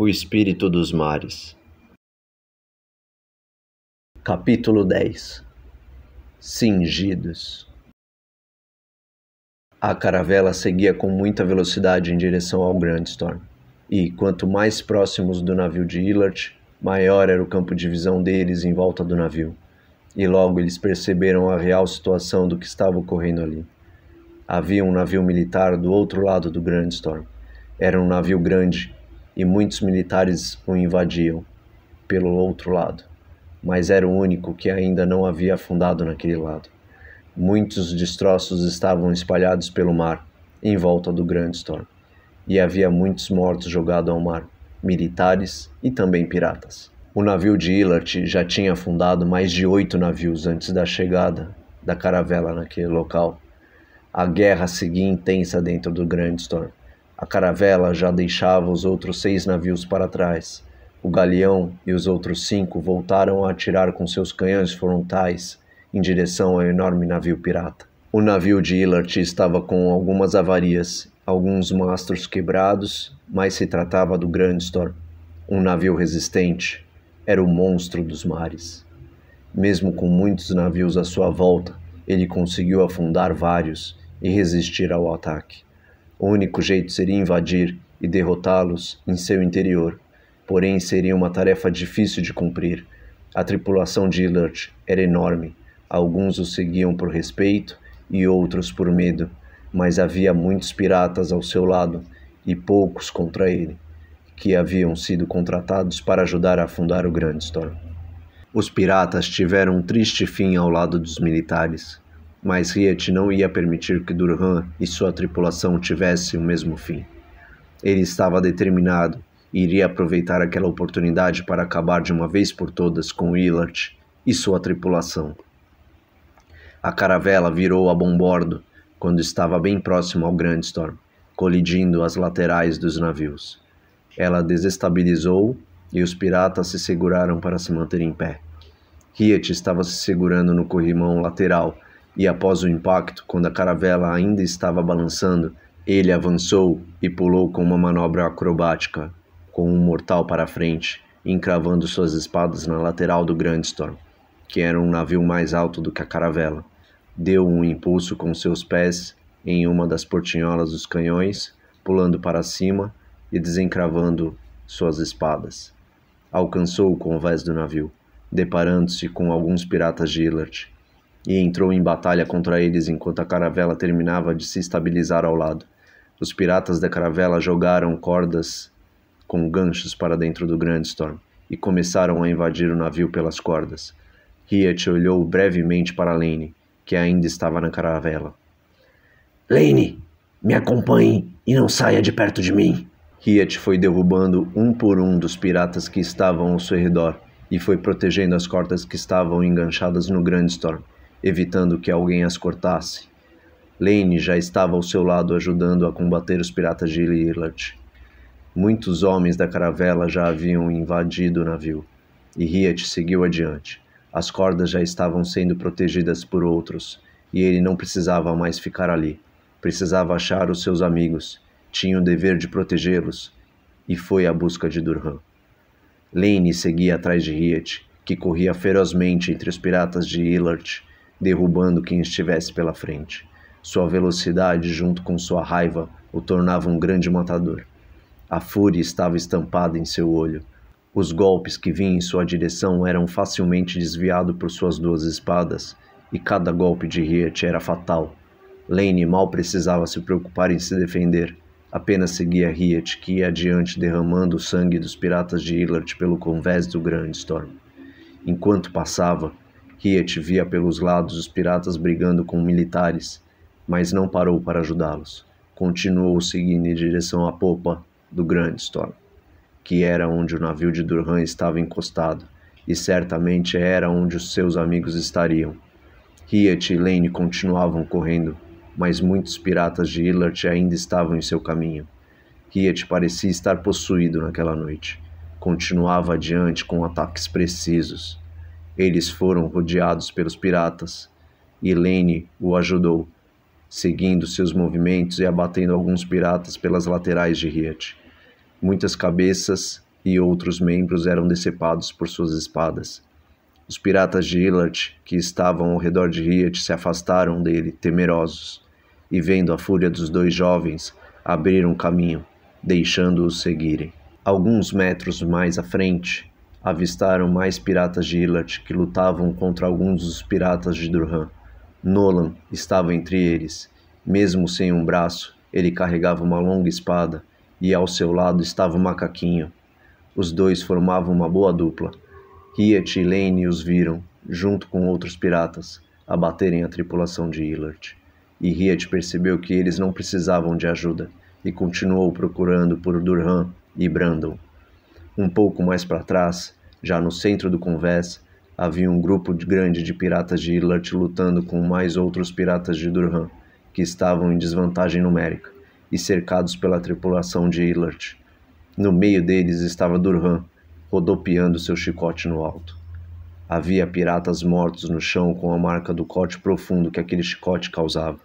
O espírito dos mares. Capítulo 10. Cingidos. A caravela seguia com muita velocidade em direção ao Grand Storm, e, quanto mais próximos do navio de Illard, maior era o campo de visão deles em volta do navio, e logo eles perceberam a real situação do que estava ocorrendo ali. Havia um navio militar do outro lado do Grand Storm. Era um navio grande, e muitos militares o invadiam pelo outro lado, mas era o único que ainda não havia afundado naquele lado. Muitos destroços estavam espalhados pelo mar, em volta do Grand Storm, e havia muitos mortos jogados ao mar, militares e também piratas. O navio de Illard já tinha afundado mais de 8 navios antes da chegada da caravela naquele local. A guerra seguia intensa dentro do Grand Storm. A caravela já deixava os outros 6 navios para trás. O galeão e os outros 5 voltaram a atirar com seus canhões frontais em direção ao enorme navio pirata. O navio de Illard estava com algumas avarias, alguns mastros quebrados, mas se tratava do Grand Storm, um navio resistente. Era o monstro dos mares. Mesmo com muitos navios à sua volta, ele conseguiu afundar vários e resistir ao ataque. O único jeito seria invadir e derrotá-los em seu interior, porém seria uma tarefa difícil de cumprir. A tripulação de Illard era enorme. Alguns o seguiam por respeito e outros por medo, mas havia muitos piratas ao seu lado e poucos contra ele, que haviam sido contratados para ajudar a afundar o Grand Storm. Os piratas tiveram um triste fim ao lado dos militares, mas Riet não ia permitir que Durhan e sua tripulação tivessem o mesmo fim. Ele estava determinado e iria aproveitar aquela oportunidade para acabar de uma vez por todas com Illard e sua tripulação. A caravela virou a bombordo quando estava bem próximo ao Grand Storm, colidindo as laterais dos navios. Ela desestabilizou e os piratas se seguraram para se manter em pé. Riet estava se segurando no corrimão lateral e, após o impacto, quando a caravela ainda estava balançando, ele avançou e pulou com uma manobra acrobática, com um mortal para a frente, encravando suas espadas na lateral do Grand Storm, que era um navio mais alto do que a caravela. Deu um impulso com seus pés em uma das portinholas dos canhões, pulando para cima e desencravando suas espadas. Alcançou o convés do navio, deparando-se com alguns piratas de Illard, e entrou em batalha contra eles enquanto a caravela terminava de se estabilizar ao lado. Os piratas da caravela jogaram cordas com ganchos para dentro do Grand Storm e começaram a invadir o navio pelas cordas. Riet olhou brevemente para Lane, que ainda estava na caravela. Lane, me acompanhe e não saia de perto de mim. Riet foi derrubando um por um dos piratas que estavam ao seu redor e foi protegendo as cordas que estavam enganchadas no Grand Storm, evitando que alguém as cortasse. Lane já estava ao seu lado ajudando a combater os piratas de Illard. Muitos homens da caravela já haviam invadido o navio, e Riet seguiu adiante. As cordas já estavam sendo protegidas por outros, e ele não precisava mais ficar ali. Precisava achar os seus amigos, tinha o dever de protegê-los, e foi à busca de Durhan. Lane seguia atrás de Riet, que corria ferozmente entre os piratas de Illard, derrubando quem estivesse pela frente. Sua velocidade, junto com sua raiva, o tornava um grande matador. A fúria estava estampada em seu olho. Os golpes que vinham em sua direção eram facilmente desviados por suas 2 espadas, e cada golpe de Riet era fatal. Lane mal precisava se preocupar em se defender, apenas seguia Riet, que ia adiante derramando o sangue dos piratas de Illard pelo convés do Grand Storm. Enquanto passava, Riet via pelos lados os piratas brigando com militares, mas não parou para ajudá-los. Continuou seguindo em direção à popa do Grand Storm, que era onde o navio de Durhan estava encostado, e certamente era onde os seus amigos estariam. Riet e Lane continuavam correndo, mas muitos piratas de Illard ainda estavam em seu caminho. Riet parecia estar possuído naquela noite. Continuava adiante com ataques precisos. Eles foram rodeados pelos piratas, e Lane o ajudou, seguindo seus movimentos e abatendo alguns piratas pelas laterais de Riet. Muitas cabeças e outros membros eram decepados por suas espadas. Os piratas de Illart, que estavam ao redor de Riet, se afastaram dele, temerosos, e vendo a fúria dos dois jovens, abriram caminho, deixando-os seguirem. Alguns metros mais à frente, avistaram mais piratas de Illart que lutavam contra alguns dos piratas de Durham. Nolan estava entre eles. Mesmo sem um braço, ele carregava uma longa espada, e ao seu lado estava o macaquinho. Os dois formavam uma boa dupla. Riet e Lane os viram, junto com outros piratas, abaterem a tripulação de Illart. E Riet percebeu que eles não precisavam de ajuda, e continuou procurando por Durham e Brandon. Um pouco mais para trás, já no centro do convés, havia um grupo grande de piratas de Illart lutando com mais outros piratas de Durham, que estavam em desvantagem numérica, e cercados pela tripulação de Illart. No meio deles estava Durham, rodopiando seu chicote no alto. Havia piratas mortos no chão com a marca do corte profundo que aquele chicote causava.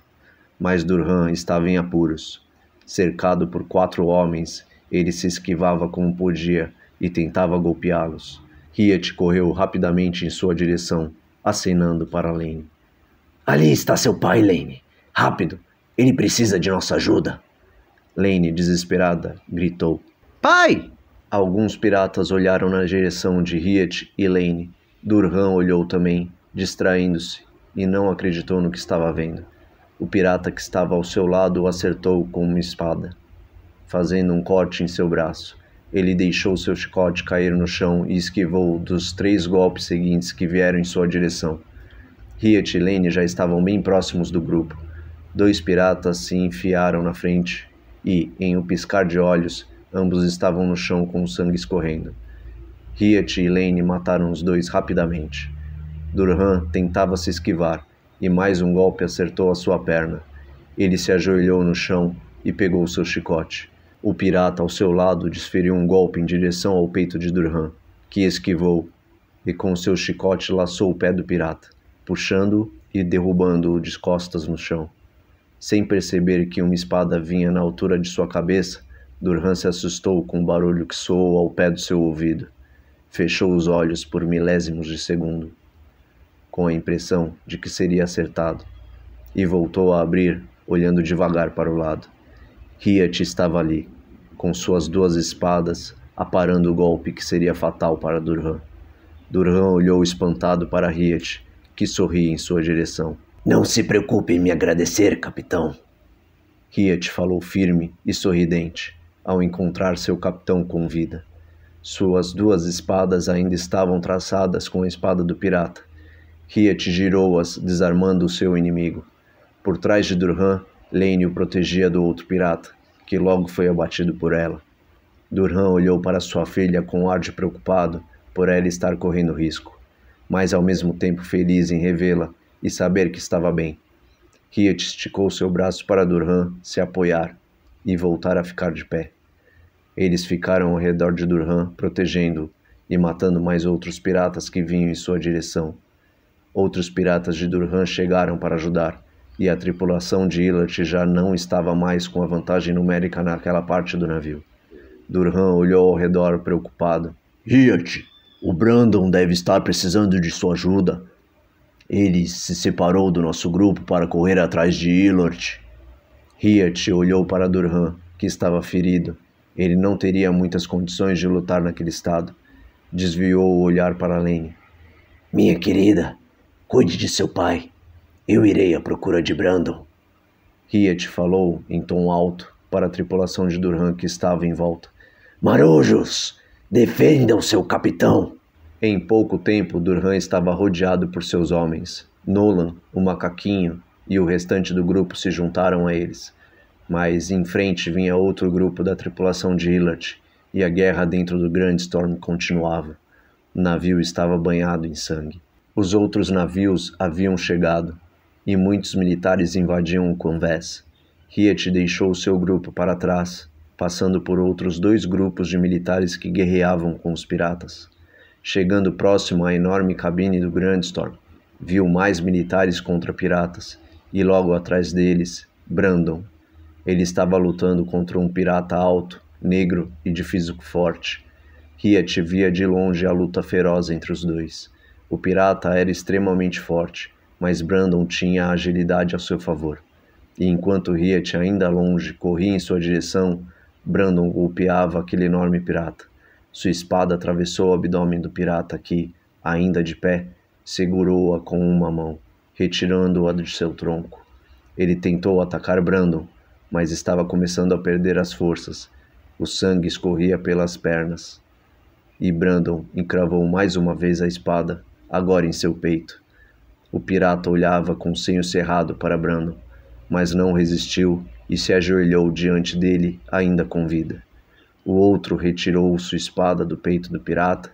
Mas Durham estava em apuros. Cercado por 4 homens, ele se esquivava como podia e tentava golpeá-los. Riet correu rapidamente em sua direção, acenando para Lane. Ali está seu pai, Lane. Rápido, ele precisa de nossa ajuda. Lane, desesperada, gritou. Pai! Alguns piratas olharam na direção de Riet e Lane. Durham olhou também, distraindo-se, e não acreditou no que estava vendo. O pirata que estava ao seu lado o acertou com uma espada, fazendo um corte em seu braço. Ele deixou seu chicote cair no chão e esquivou dos 3 golpes seguintes que vieram em sua direção. Riet e Lane já estavam bem próximos do grupo. 2 piratas se enfiaram na frente e, em um piscar de olhos, ambos estavam no chão com o sangue escorrendo. Riet e Lane mataram os 2 rapidamente. Durham tentava se esquivar, e mais um golpe acertou a sua perna. Ele se ajoelhou no chão e pegou seu chicote. O pirata ao seu lado desferiu um golpe em direção ao peito de Durham, que esquivou, e com seu chicote laçou o pé do pirata, puxando-o e derrubando-o de costas no chão. Sem perceber que uma espada vinha na altura de sua cabeça, Durham se assustou com o barulho que soou ao pé do seu ouvido. Fechou os olhos por milésimos de segundo, com a impressão de que seria acertado, e voltou a abrir, olhando devagar para o lado. Riet estava ali, com suas 2 espadas, aparando o golpe que seria fatal para Durham. Durham olhou espantado para Riet, que sorria em sua direção. Não se preocupe em me agradecer, capitão. Riet falou firme e sorridente, ao encontrar seu capitão com vida. Suas 2 espadas ainda estavam traçadas com a espada do pirata. Riet girou-as, desarmando o seu inimigo. Por trás de Durham, Lane o protegia do outro pirata, que logo foi abatido por ela. Durham olhou para sua filha com ar de preocupado por ela estar correndo risco, mas ao mesmo tempo feliz em revê-la e saber que estava bem. Riet esticou seu braço para Durham se apoiar e voltar a ficar de pé. Eles ficaram ao redor de Durham, protegendo-o e matando mais outros piratas que vinham em sua direção. Outros piratas de Durham chegaram para ajudar, e a tripulação de Illart já não estava mais com a vantagem numérica naquela parte do navio. Durham olhou ao redor preocupado. Riet, o Brandon deve estar precisando de sua ajuda. Ele se separou do nosso grupo para correr atrás de Illart. Riet olhou para Durham, que estava ferido. Ele não teria muitas condições de lutar naquele estado. Desviou o olhar para Lane. Minha querida, cuide de seu pai. Eu irei à procura de Brandon. Riet falou em tom alto para a tripulação de Durham que estava em volta. Marujos, defendam seu capitão. Em pouco tempo, Durham estava rodeado por seus homens. Nolan, o macaquinho e o restante do grupo se juntaram a eles. Mas em frente vinha outro grupo da tripulação de Illart, e a guerra dentro do Grand Storm continuava. O navio estava banhado em sangue. Os outros navios haviam chegado, e muitos militares invadiam o convés. Riet deixou seu grupo para trás, passando por outros 2 grupos de militares que guerreavam com os piratas. Chegando próximo à enorme cabine do Grand Storm, viu mais militares contra piratas, e logo atrás deles, Brandon. Ele estava lutando contra um pirata alto, negro e de físico forte. Hiat via de longe a luta feroz entre os dois. O pirata era extremamente forte, mas Brandon tinha a agilidade a seu favor. E enquanto Hiat, ainda longe, corria em sua direção, Brandon golpeava aquele enorme pirata. Sua espada atravessou o abdômen do pirata que, ainda de pé, segurou-a com uma mão, retirando-a de seu tronco. Ele tentou atacar Brandon, mas estava começando a perder as forças. O sangue escorria pelas pernas. E Brandon encravou mais uma vez a espada, agora em seu peito. O pirata olhava com o senho cerrado para Brandon, mas não resistiu e se ajoelhou diante dele, ainda com vida. O outro retirou sua espada do peito do pirata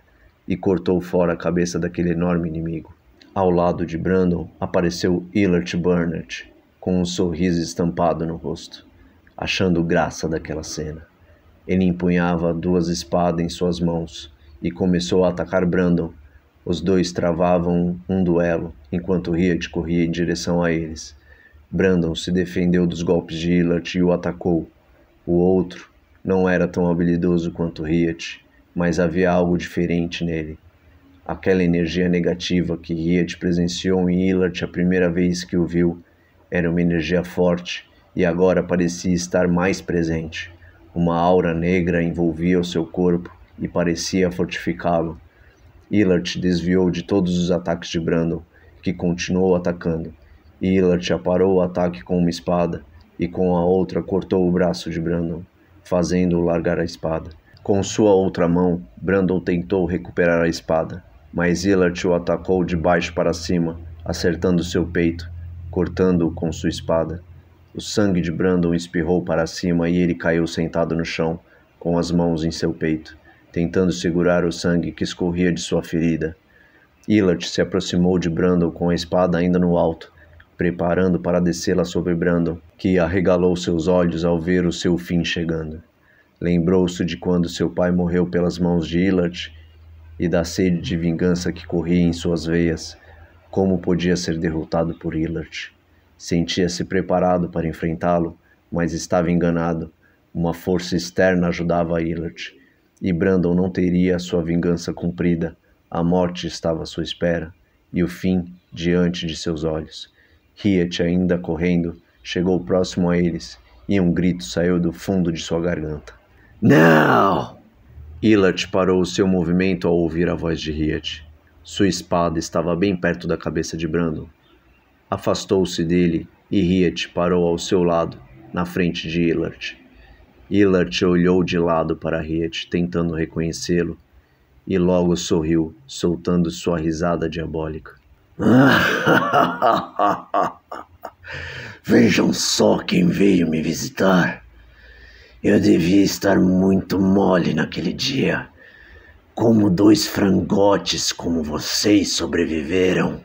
e cortou fora a cabeça daquele enorme inimigo. Ao lado de Brandon apareceu Illard Burnett, com um sorriso estampado no rosto, achando graça daquela cena. Ele empunhava 2 espadas em suas mãos e começou a atacar Brandon. Os dois travavam um duelo, enquanto Hiat corria em direção a eles. Brandon se defendeu dos golpes de Illard e o atacou. O outro não era tão habilidoso quanto Hiat, mas havia algo diferente nele. Aquela energia negativa que Hiat presenciou em Illard a primeira vez que o viu era uma energia forte e agora parecia estar mais presente. Uma aura negra envolvia o seu corpo e parecia fortificá-lo. Illard desviou de todos os ataques de Brandon, que continuou atacando. Illard aparou o ataque com uma espada e com a outra cortou o braço de Brandon, fazendo-o largar a espada. Com sua outra mão, Brandon tentou recuperar a espada, mas Illard o atacou de baixo para cima, acertando seu peito, cortando-o com sua espada. O sangue de Brandon espirrou para cima e ele caiu sentado no chão, com as mãos em seu peito, tentando segurar o sangue que escorria de sua ferida. Illard se aproximou de Brandon com a espada ainda no alto, preparando para descê-la sobre Brandon, que arregalou seus olhos ao ver o seu fim chegando. Lembrou-se de quando seu pai morreu pelas mãos de Illard e da sede de vingança que corria em suas veias. Como podia ser derrotado por Illard? Sentia-se preparado para enfrentá-lo, mas estava enganado. Uma força externa ajudava Illard, e Brandon não teria sua vingança cumprida. A morte estava à sua espera, e o fim diante de seus olhos. Hiat, ainda correndo, chegou próximo a eles, e um grito saiu do fundo de sua garganta. Não! Illard parou o seu movimento ao ouvir a voz de Hiat. Sua espada estava bem perto da cabeça de Brandon. Afastou-se dele e Hiat parou ao seu lado, na frente de Illard. Illard olhou de lado para Hiat, tentando reconhecê-lo, e logo sorriu, soltando sua risada diabólica. Vejam só quem veio me visitar. Eu devia estar muito mole naquele dia. Como 2 frangotes como vocês sobreviveram?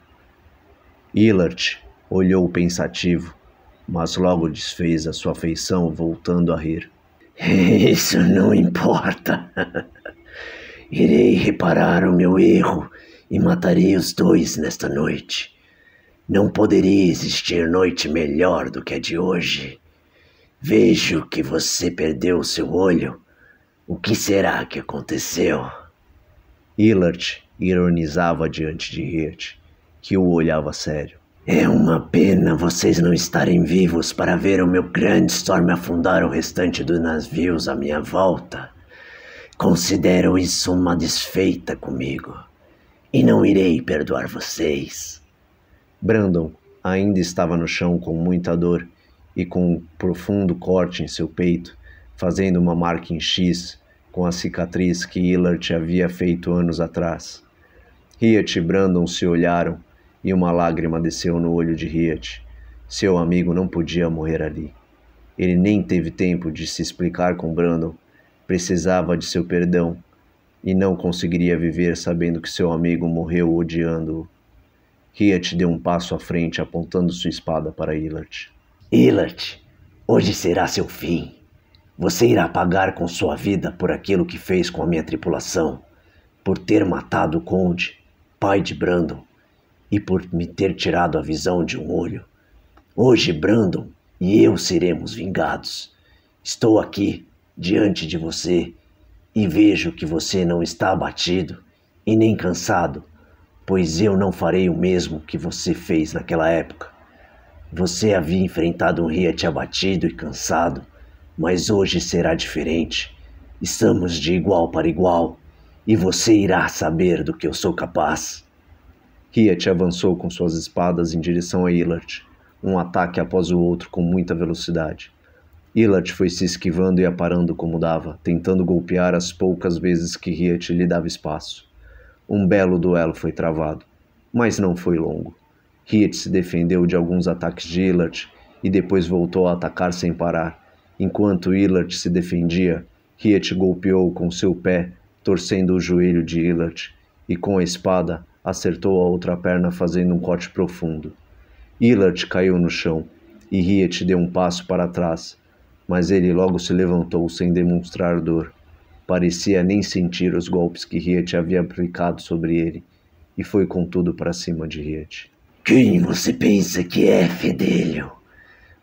Illard olhou pensativo, mas logo desfez a sua feição, voltando a rir. Isso não importa. Irei reparar o meu erro e matarei os 2 nesta noite. Não poderia existir noite melhor do que a de hoje. Vejo que você perdeu seu olho. O que será que aconteceu? Illard ironizava diante de Hiat, que o olhava sério. É uma pena vocês não estarem vivos para ver o meu grande Storm afundar o restante dos navios à minha volta. Considero isso uma desfeita comigo, e não irei perdoar vocês. Brandon ainda estava no chão com muita dor e com um profundo corte em seu peito, fazendo uma marca em X com a cicatriz que Illard havia feito anos atrás. Hiat e Brandon se olharam e uma lágrima desceu no olho de Hiat. Seu amigo não podia morrer ali. Ele nem teve tempo de se explicar com Brandon. Precisava de seu perdão e não conseguiria viver sabendo que seu amigo morreu odiando-o. Hiat deu um passo à frente, apontando sua espada para Illard. Illard, hoje será seu fim. Você irá pagar com sua vida por aquilo que fez com a minha tripulação, por ter matado o Conde, pai de Brandon, e por me ter tirado a visão de um olho. Hoje Brandon e eu seremos vingados. Estou aqui, diante de você, e vejo que você não está abatido e nem cansado, pois eu não farei o mesmo que você fez naquela época. Você havia enfrentado um Riet abatido e cansado, mas hoje será diferente. Estamos de igual para igual, e você irá saber do que eu sou capaz. Riet avançou com suas espadas em direção a Illard, um ataque após o outro com muita velocidade. Illard foi se esquivando e aparando como dava, tentando golpear as poucas vezes que Riet lhe dava espaço. Um belo duelo foi travado, mas não foi longo. Riet se defendeu de alguns ataques de Illard e depois voltou a atacar sem parar. Enquanto Illard se defendia, Riet golpeou com seu pé, torcendo o joelho de Illard, e com a espada acertou a outra perna fazendo um corte profundo. Illard caiu no chão e Riet deu um passo para trás, mas ele logo se levantou sem demonstrar dor. Parecia nem sentir os golpes que Riet havia aplicado sobre ele, e foi com tudo para cima de Riet. Quem você pensa que é, fedelho?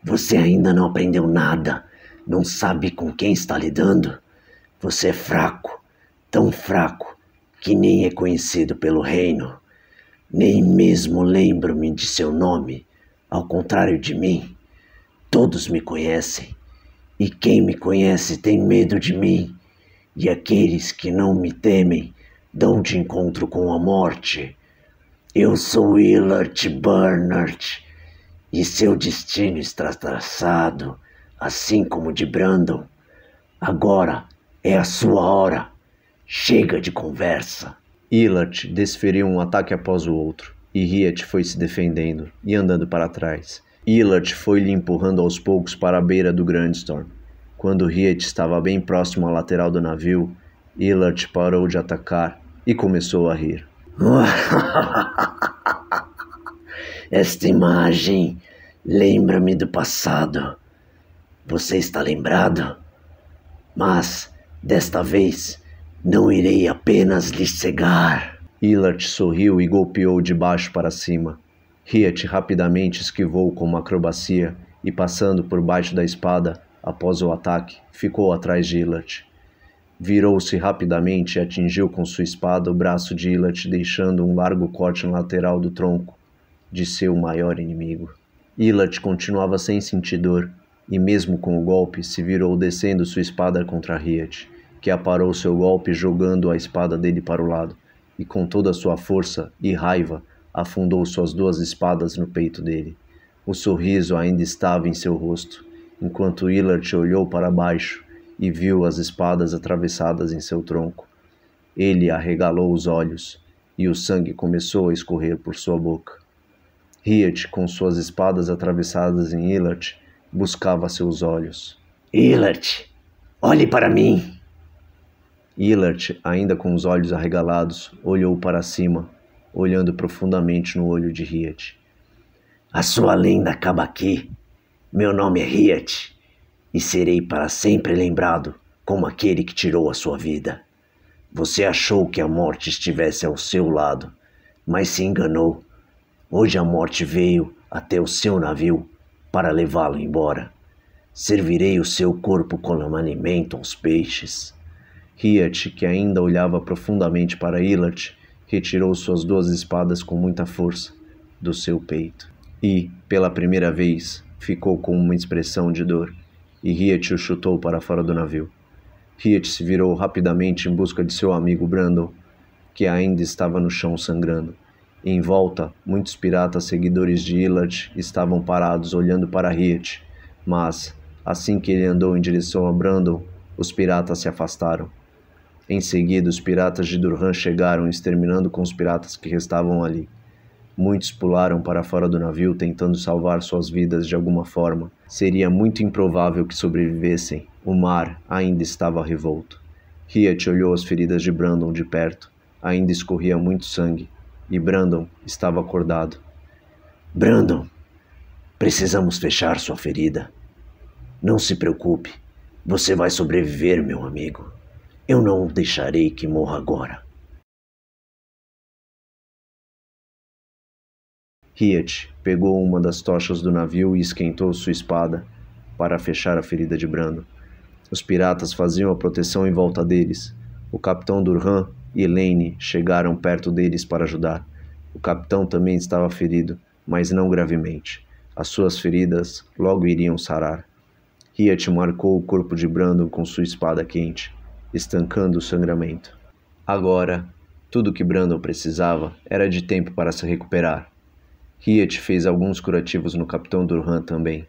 Você ainda não aprendeu nada, não sabe com quem está lidando? Você é fraco, tão fraco, que nem é conhecido pelo reino. Nem mesmo lembro-me de seu nome, ao contrário de mim. Todos me conhecem, e quem me conhece tem medo de mim, e aqueles que não me temem dão de encontro com a morte. Eu sou Illard Bernard, e seu destino está traçado, assim como o de Brandon. Agora é a sua hora. Chega de conversa. Illard desferiu um ataque após o outro, e Riet foi se defendendo e andando para trás. Illard foi lhe empurrando aos poucos para a beira do Grandstorm. Quando Riet estava bem próximo à lateral do navio, Illard parou de atacar e começou a rir. Esta imagem lembra-me do passado. Você está lembrado? Mas, desta vez, não irei apenas lhe cegar. Illard sorriu e golpeou de baixo para cima. Riet rapidamente esquivou com uma acrobacia e, passando por baixo da espada, após o ataque, ficou atrás de Illard. Virou-se rapidamente e atingiu com sua espada o braço de Illard, deixando um largo corte na lateral do tronco de seu maior inimigo. Illard continuava sem sentir dor, e mesmo com o golpe, se virou descendo sua espada contra Riet, que aparou seu golpe jogando a espada dele para o lado, e com toda a sua força e raiva, afundou suas duas espadas no peito dele. O sorriso ainda estava em seu rosto, enquanto Illard olhou para baixo e viu as espadas atravessadas em seu tronco. Ele arregalou os olhos, e o sangue começou a escorrer por sua boca. Riet, com suas espadas atravessadas em Illard, buscava seus olhos. Illard, olhe para mim! Illard, ainda com os olhos arregalados, olhou para cima, olhando profundamente no olho de Riet. A sua lenda acaba aqui. Meu nome é Riet, e serei para sempre lembrado como aquele que tirou a sua vida. Você achou que a morte estivesse ao seu lado, mas se enganou. Hoje a morte veio até o seu navio para levá-lo embora. Servirei o seu corpo como alimento aos peixes. Riet, que ainda olhava profundamente para Illard, retirou suas duas espadas com muita força do seu peito. E, pela primeira vez, ficou com uma expressão de dor, e Riet o chutou para fora do navio. Riet se virou rapidamente em busca de seu amigo Brandon, que ainda estava no chão sangrando. Em volta, muitos piratas seguidores de Illard estavam parados olhando para Riet, mas, assim que ele andou em direção a Brandon, os piratas se afastaram. Em seguida, os piratas de Durhan chegaram, exterminando com os piratas que restavam ali. Muitos pularam para fora do navio, tentando salvar suas vidas de alguma forma. Seria muito improvável que sobrevivessem. O mar ainda estava revolto. Riet olhou as feridas de Brandon de perto. Ainda escorria muito sangue. E Brandon estava acordado. Brandon, precisamos fechar sua ferida. Não se preocupe, você vai sobreviver, meu amigo. Eu não deixarei que morra agora. Riet pegou uma das tochas do navio e esquentou sua espada para fechar a ferida de Brandon. Os piratas faziam a proteção em volta deles, O capitão Durhan e Lane chegaram perto deles para ajudar. O capitão também estava ferido, mas não gravemente. As suas feridas logo iriam sarar. Riet marcou o corpo de Brandon com sua espada quente, estancando o sangramento. Agora, tudo que Brandon precisava era de tempo para se recuperar. Riet fez alguns curativos no capitão Durhan também.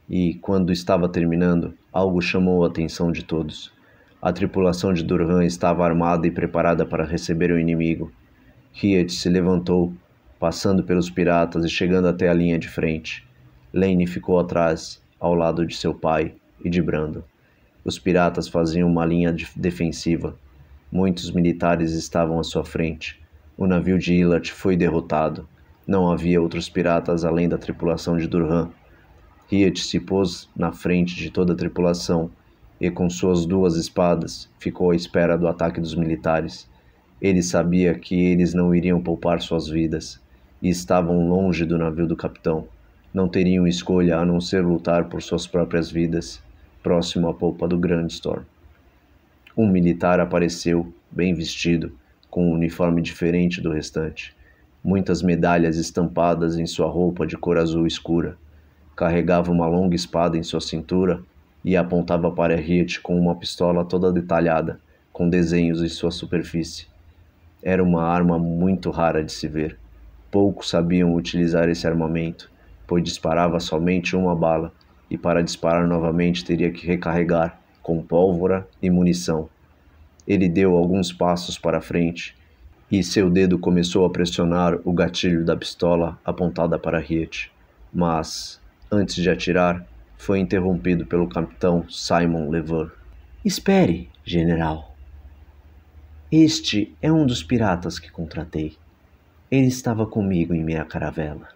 E, quando estava terminando, algo chamou a atenção de todos. A tripulação de Durhan estava armada e preparada para receber o inimigo. Riet se levantou, passando pelos piratas e chegando até a linha de frente. Lane ficou atrás, ao lado de seu pai e de Brandon. Os piratas faziam uma linha defensiva. Muitos militares estavam à sua frente. O navio de Illart foi derrotado. Não havia outros piratas além da tripulação de Durhan. Riet se pôs na frente de toda a tripulação e, com suas 2 espadas, ficou à espera do ataque dos militares. Ele sabia que eles não iriam poupar suas vidas e estavam longe do navio do capitão. Não teriam escolha a não ser lutar por suas próprias vidas, próximo à polpa do Grand Storm. Um militar apareceu, bem vestido, com um uniforme diferente do restante. Muitas medalhas estampadas em sua roupa de cor azul escura. Carregava uma longa espada em sua cintura e apontava para Riet com uma pistola toda detalhada, com desenhos em sua superfície. Era uma arma muito rara de se ver. Poucos sabiam utilizar esse armamento, pois disparava somente uma bala, e para disparar novamente teria que recarregar, com pólvora e munição. Ele deu alguns passos para frente, e seu dedo começou a pressionar o gatilho da pistola apontada para Riet. Mas, antes de atirar, foi interrompido pelo capitão Simon Leveur. Espere, general. Este é um dos piratas que contratei. Ele estava comigo em minha caravela.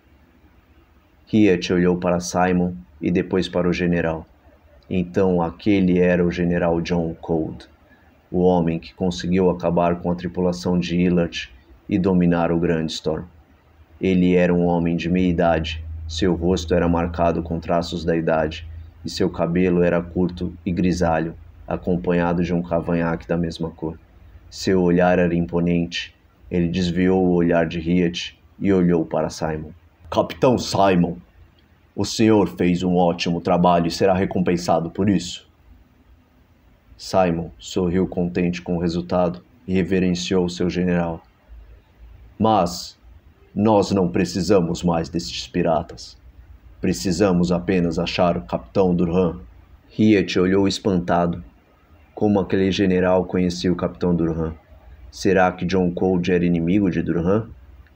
Riet olhou para Simon e depois para o general. Então aquele era o general John Cold, o homem que conseguiu acabar com a tripulação de Illart e dominar o Grand Storm. Ele era um homem de meia idade. Seu rosto era marcado com traços da idade, e seu cabelo era curto e grisalho, acompanhado de um cavanhaque da mesma cor. Seu olhar era imponente. Ele desviou o olhar de Riet e olhou para Simon. Capitão Simon, o senhor fez um ótimo trabalho e será recompensado por isso. Simon sorriu contente com o resultado e reverenciou seu general. Mas nós não precisamos mais destes piratas. Precisamos apenas achar o capitão Durhan. Riet olhou espantado. Como aquele general conhecia o capitão Durhan? Será que John Cold era inimigo de Durhan?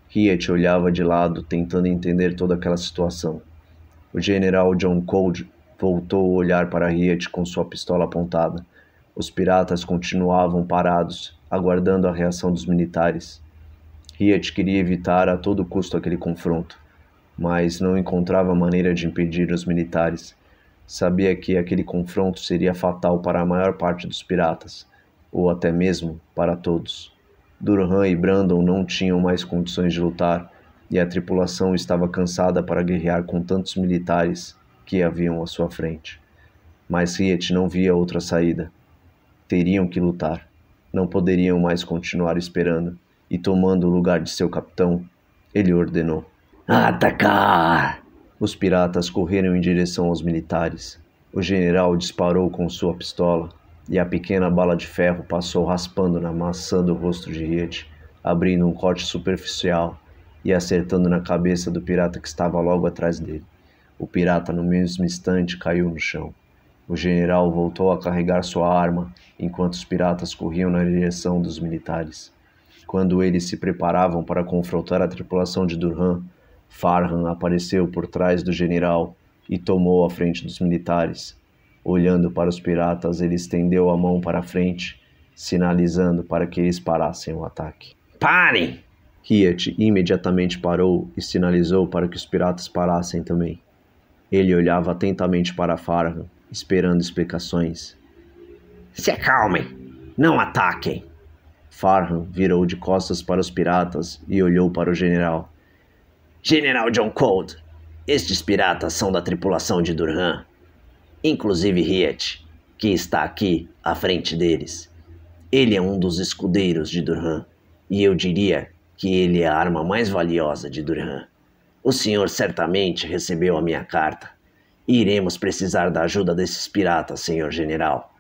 Riet olhava de lado, tentando entender toda aquela situação. O general John Cold voltou a olhar para Riet com sua pistola apontada. Os piratas continuavam parados, aguardando a reação dos militares. Riet queria evitar a todo custo aquele confronto, mas não encontrava maneira de impedir os militares. Sabia que aquele confronto seria fatal para a maior parte dos piratas, ou até mesmo para todos. Durhan e Brandon não tinham mais condições de lutar, e a tripulação estava cansada para guerrear com tantos militares que haviam à sua frente. Mas Riet não via outra saída. Teriam que lutar. Não poderiam mais continuar esperando, e tomando o lugar de seu capitão, ele ordenou: Atacar! Os piratas correram em direção aos militares. O general disparou com sua pistola, e a pequena bala de ferro passou raspando na maçã do rosto de Riet, abrindo um corte superficial e acertando na cabeça do pirata que estava logo atrás dele. O pirata, no mesmo instante, caiu no chão. O general voltou a carregar sua arma, enquanto os piratas corriam na direção dos militares. Quando eles se preparavam para confrontar a tripulação de Durhan, Farhan apareceu por trás do general e tomou a frente dos militares. Olhando para os piratas, ele estendeu a mão para a frente, sinalizando para que eles parassem o ataque. Parem! Riet imediatamente parou e sinalizou para que os piratas parassem também. Ele olhava atentamente para Farhan, esperando explicações. Se acalmem! Não ataquem! Farhan virou de costas para os piratas e olhou para o general. General John Cold, estes piratas são da tripulação de Durhan, inclusive Riet, que está aqui à frente deles. Ele é um dos escudeiros de Durham, e eu diria que ele é a arma mais valiosa de Durham. O senhor certamente recebeu a minha carta. Iremos precisar da ajuda desses piratas, senhor general.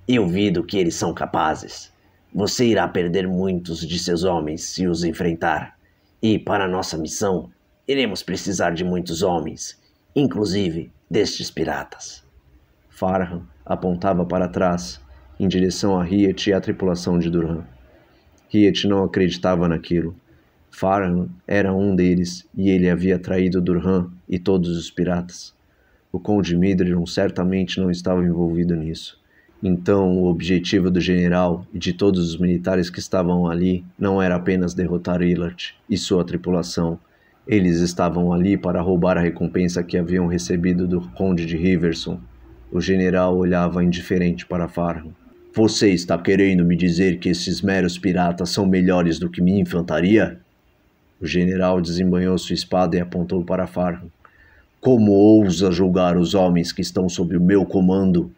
Eu vi do que eles são capazes. Você irá perder muitos de seus homens se os enfrentar. E para nossa missão, iremos precisar de muitos homens, inclusive destes piratas. Farhan apontava para trás, em direção a Riet e à tripulação de Durham. Riet não acreditava naquilo. Farhan era um deles e ele havia traído Durham e todos os piratas. O Conde Midrion certamente não estava envolvido nisso. Então, o objetivo do general e de todos os militares que estavam ali não era apenas derrotar Illard e sua tripulação. Eles estavam ali para roubar a recompensa que haviam recebido do Conde de Riverson. O general olhava indiferente para Farhan. Você está querendo me dizer que esses meros piratas são melhores do que minha infantaria? O general desembanhou sua espada e apontou para Farhan. Como ousa julgar os homens que estão sob o meu comando?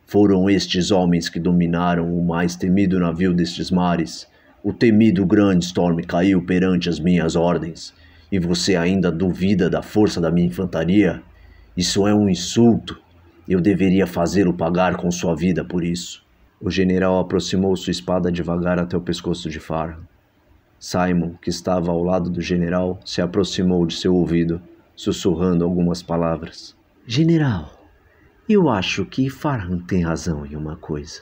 Foram estes homens que dominaram o mais temido navio destes mares. O temido Grand Storm caiu perante as minhas ordens. E você ainda duvida da força da minha infantaria? Isso é um insulto. Eu deveria fazê-lo pagar com sua vida por isso. O general aproximou sua espada devagar até o pescoço de Farhan. Simon, que estava ao lado do general, se aproximou de seu ouvido, sussurrando algumas palavras. General, eu acho que Farhan tem razão em uma coisa.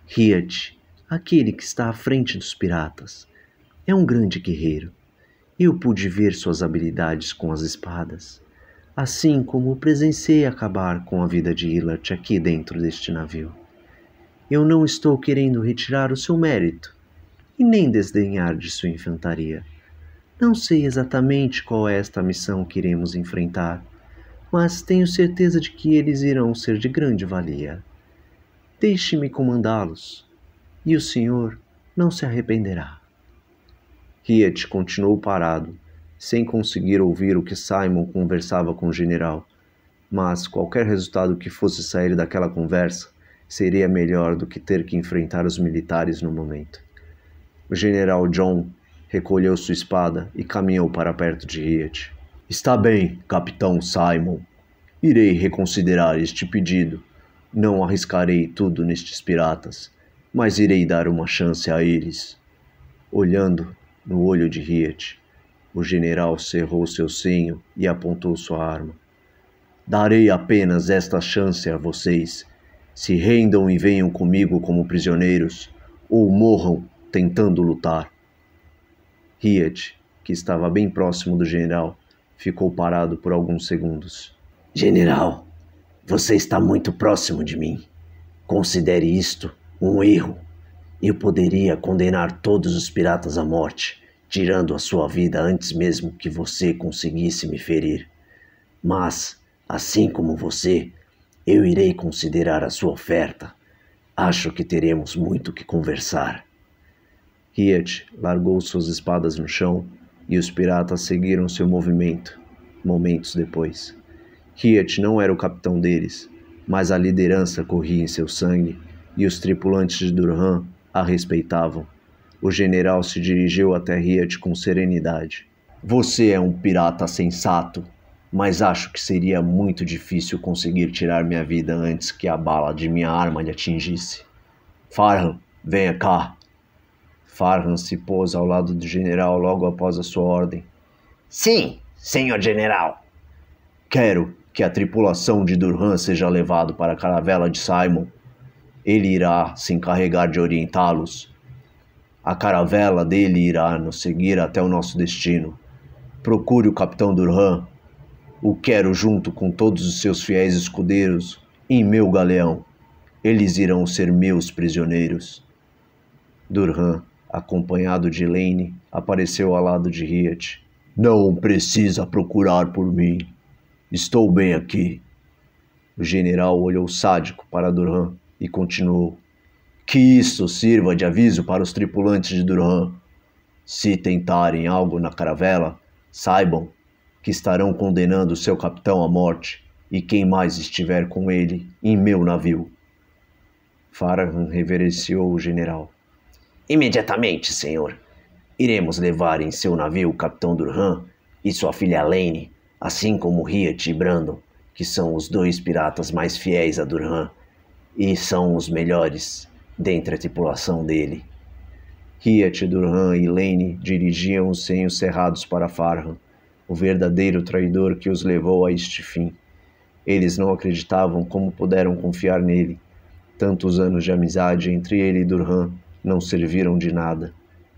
Riet, aquele que está à frente dos piratas, é um grande guerreiro. Eu pude ver suas habilidades com as espadas, assim como presenciei acabar com a vida de Illard aqui dentro deste navio. Eu não estou querendo retirar o seu mérito, e nem desdenhar de sua infantaria. Não sei exatamente qual é esta missão que iremos enfrentar, mas tenho certeza de que eles irão ser de grande valia. Deixe-me comandá-los, e o senhor não se arrependerá. Riet continuou parado, sem conseguir ouvir o que Simon conversava com o general, mas qualquer resultado que fosse sair daquela conversa seria melhor do que ter que enfrentar os militares no momento. O general John recolheu sua espada e caminhou para perto de Riet. Está bem, capitão Simon. Irei reconsiderar este pedido. Não arriscarei tudo nestes piratas, mas irei dar uma chance a eles. Olhando no olho de Riet, o general cerrou seu senho e apontou sua arma. Darei apenas esta chance a vocês. Se rendam e venham comigo como prisioneiros, ou morram tentando lutar. Riet, que estava bem próximo do general, ficou parado por alguns segundos. General, você está muito próximo de mim. Considere isto um erro. Eu poderia condenar todos os piratas à morte, tirando a sua vida antes mesmo que você conseguisse me ferir. Mas, assim como você, eu irei considerar a sua oferta. Acho que teremos muito que conversar. Riet largou suas espadas no chão e os piratas seguiram seu movimento, momentos depois. Riet não era o capitão deles, mas a liderança corria em seu sangue e os tripulantes de Durham a respeitavam. O general se dirigiu até Riet com serenidade. Você é um pirata sensato, mas acho que seria muito difícil conseguir tirar minha vida antes que a bala de minha arma lhe atingisse. Farhan, venha cá. Farhan se pôs ao lado do general logo após a sua ordem. Sim, senhor general. Quero que a tripulação de Durham seja levado para a caravela de Simon. Ele irá se encarregar de orientá-los. A caravela dele irá nos seguir até o nosso destino. Procure o capitão Durham. O quero junto com todos os seus fiéis escudeiros em meu galeão. Eles irão ser meus prisioneiros. Durham, acompanhado de Elaine, apareceu ao lado de Riet. Não precisa procurar por mim. Estou bem aqui. O general olhou sádico para Durham e continuou. Que isso sirva de aviso para os tripulantes de Durham. Se tentarem algo na caravela, saibam que estarão condenando seu capitão à morte e quem mais estiver com ele em meu navio. Farhan reverenciou o general. Imediatamente, senhor. Iremos levar em seu navio o capitão Durham e sua filha Lane, assim como Riet e Brandon, que são os 2 piratas mais fiéis a Durham e são os melhores dentre a tripulação dele. Riet, Durham e Lane dirigiam os senhos cerrados para Farhan, o verdadeiro traidor que os levou a este fim. Eles não acreditavam como puderam confiar nele. Tantos anos de amizade entre ele e Durham não serviram de nada.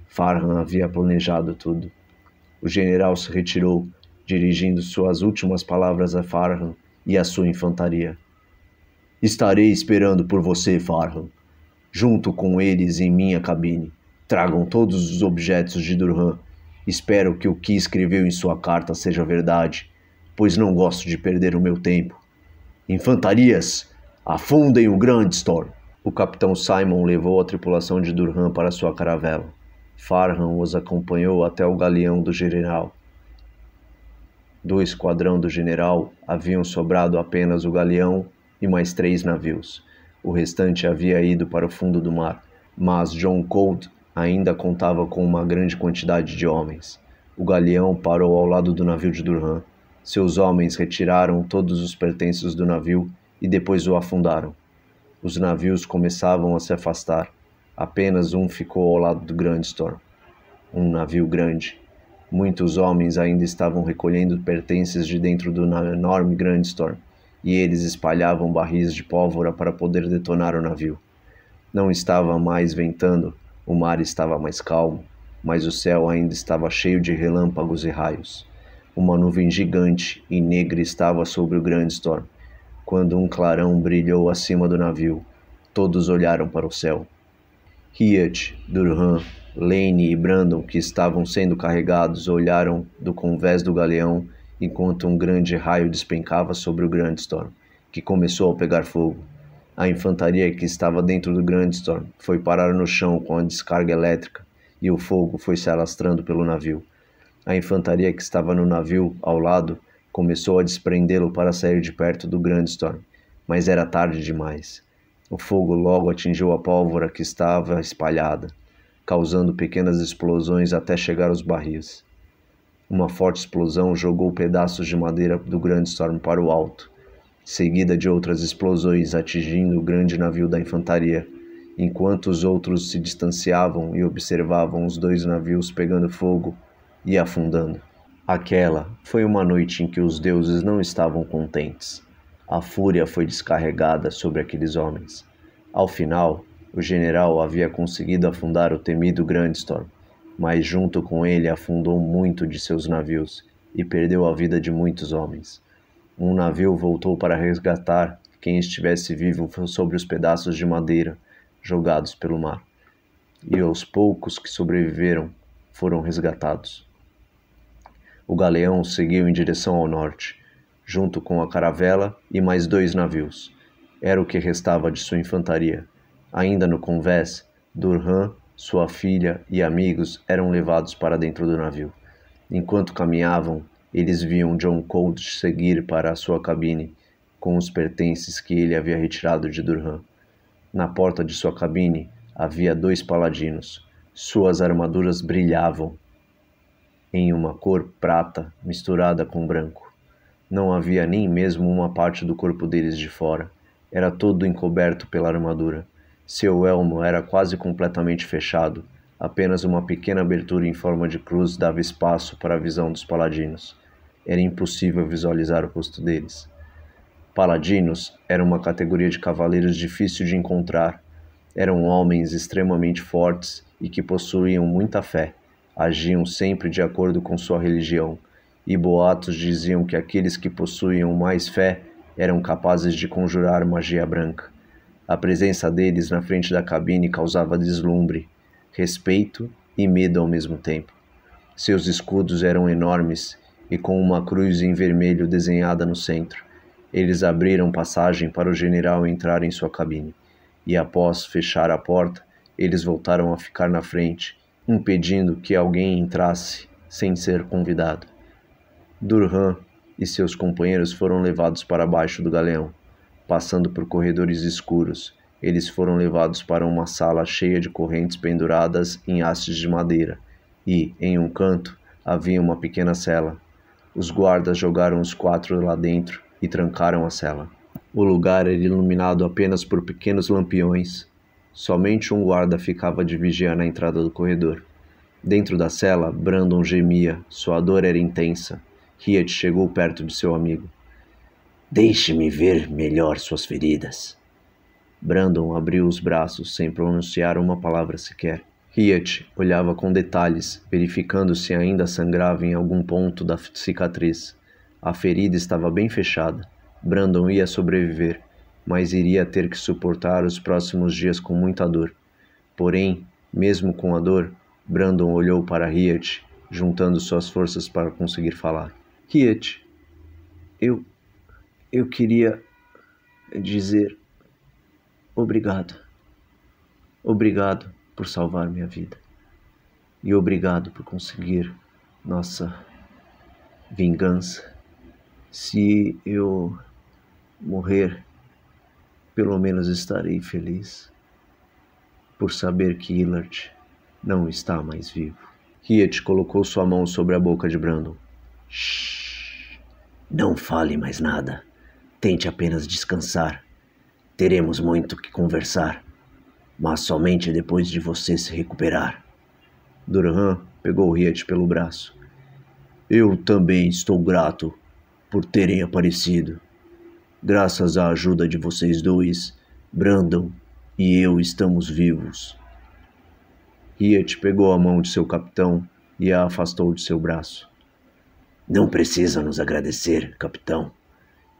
Farhan havia planejado tudo. O general se retirou, dirigindo suas últimas palavras a Farhan e a sua infantaria. Estarei esperando por você, Farhan. Junto com eles em minha cabine. Tragam todos os objetos de Durham. Espero que o que escreveu em sua carta seja verdade, pois não gosto de perder o meu tempo. Infantarias, afundem o Grand Storm. O capitão Simon levou a tripulação de Durham para sua caravela. Farhan os acompanhou até o galeão do general. Do esquadrão do general haviam sobrado apenas o galeão e mais 3 navios. O restante havia ido para o fundo do mar, mas John Cold ainda contava com uma grande quantidade de homens. O galeão parou ao lado do navio de Durham. Seus homens retiraram todos os pertences do navio e depois o afundaram. Os navios começavam a se afastar. Apenas um ficou ao lado do Grand Storm. Um navio grande. Muitos homens ainda estavam recolhendo pertences de dentro do enorme Grand Storm, e eles espalhavam barris de pólvora para poder detonar o navio. Não estava mais ventando, o mar estava mais calmo, mas o céu ainda estava cheio de relâmpagos e raios. Uma nuvem gigante e negra estava sobre o Grand Storm. Quando um clarão brilhou acima do navio, todos olharam para o céu. Riet, Durham, Lane e Brandon, que estavam sendo carregados, olharam do convés do galeão enquanto um grande raio despencava sobre o Grand Storm, que começou a pegar fogo. A infantaria que estava dentro do Grand Storm foi parar no chão com a descarga elétrica e o fogo foi se alastrando pelo navio. A infantaria que estava no navio ao lado começou a desprendê-lo para sair de perto do Grand Storm, mas era tarde demais. O fogo logo atingiu a pólvora que estava espalhada, causando pequenas explosões até chegar aos barris. Uma forte explosão jogou pedaços de madeira do Grand Storm para o alto, seguida de outras explosões atingindo o grande navio da infantaria, enquanto os outros se distanciavam e observavam os 2 navios pegando fogo e afundando. Aquela foi uma noite em que os deuses não estavam contentes. A fúria foi descarregada sobre aqueles homens. Ao final, o general havia conseguido afundar o temido Grand Storm, mas junto com ele afundou muito de seus navios e perdeu a vida de muitos homens. Um navio voltou para resgatar quem estivesse vivo sobre os pedaços de madeira jogados pelo mar, e os poucos que sobreviveram foram resgatados. O galeão seguiu em direção ao norte, junto com a caravela e mais 2 navios. Era o que restava de sua infantaria. Ainda no convés, Durham, sua filha e amigos eram levados para dentro do navio. Enquanto caminhavam, eles viam John Cold seguir para a sua cabine com os pertences que ele havia retirado de Durham. Na porta de sua cabine havia 2 paladinos. Suas armaduras brilhavam em uma cor prata misturada com branco. Não havia nem mesmo uma parte do corpo deles de fora. Era todo encoberto pela armadura. Seu elmo era quase completamente fechado. Apenas uma pequena abertura em forma de cruz dava espaço para a visão dos paladinos. Era impossível visualizar o rosto deles. Paladinos era uma categoria de cavaleiros difícil de encontrar. Eram homens extremamente fortes e que possuíam muita fé. Agiam sempre de acordo com sua religião, e boatos diziam que aqueles que possuíam mais fé eram capazes de conjurar magia branca. A presença deles na frente da cabine causava deslumbre, respeito e medo ao mesmo tempo. Seus escudos eram enormes e com uma cruz em vermelho desenhada no centro. Eles abriram passagem para o general entrar em sua cabine, e após fechar a porta, eles voltaram a ficar na frente, impedindo que alguém entrasse sem ser convidado. Durham e seus companheiros foram levados para baixo do galeão, passando por corredores escuros. eles foram levados para uma sala cheia de correntes penduradas em hastes de madeira, e, em um canto, havia uma pequena cela. Os guardas jogaram os 4 lá dentro e trancaram a cela. O lugar era iluminado apenas por pequenos lampiões. Somente um guarda ficava de vigia na entrada do corredor. Dentro da cela, Brandon gemia, sua dor era intensa. Riet chegou perto de seu amigo. Deixe-me ver melhor suas feridas. Brandon abriu os braços sem pronunciar uma palavra sequer. Riet olhava com detalhes, verificando se ainda sangrava em algum ponto da cicatriz. A ferida estava bem fechada. Brandon ia sobreviver, mas iria ter que suportar os próximos dias com muita dor. Porém, mesmo com a dor, Brandon olhou para Riet, juntando suas forças para conseguir falar. Riet, eu queria dizer obrigado. Obrigado por salvar minha vida. E obrigado por conseguir nossa vingança. Se eu morrer, pelo menos estarei feliz por saber que Illard não está mais vivo. Riet colocou sua mão sobre a boca de Brandon. Shhh. Não fale mais nada. Tente apenas descansar. Teremos muito que conversar, mas somente depois de você se recuperar. Durhan pegou Riet pelo braço. Eu também estou grato por terem aparecido. Graças à ajuda de vocês dois, Brandon e eu estamos vivos. Riet pegou a mão de seu capitão e a afastou de seu braço. Não precisa nos agradecer, capitão.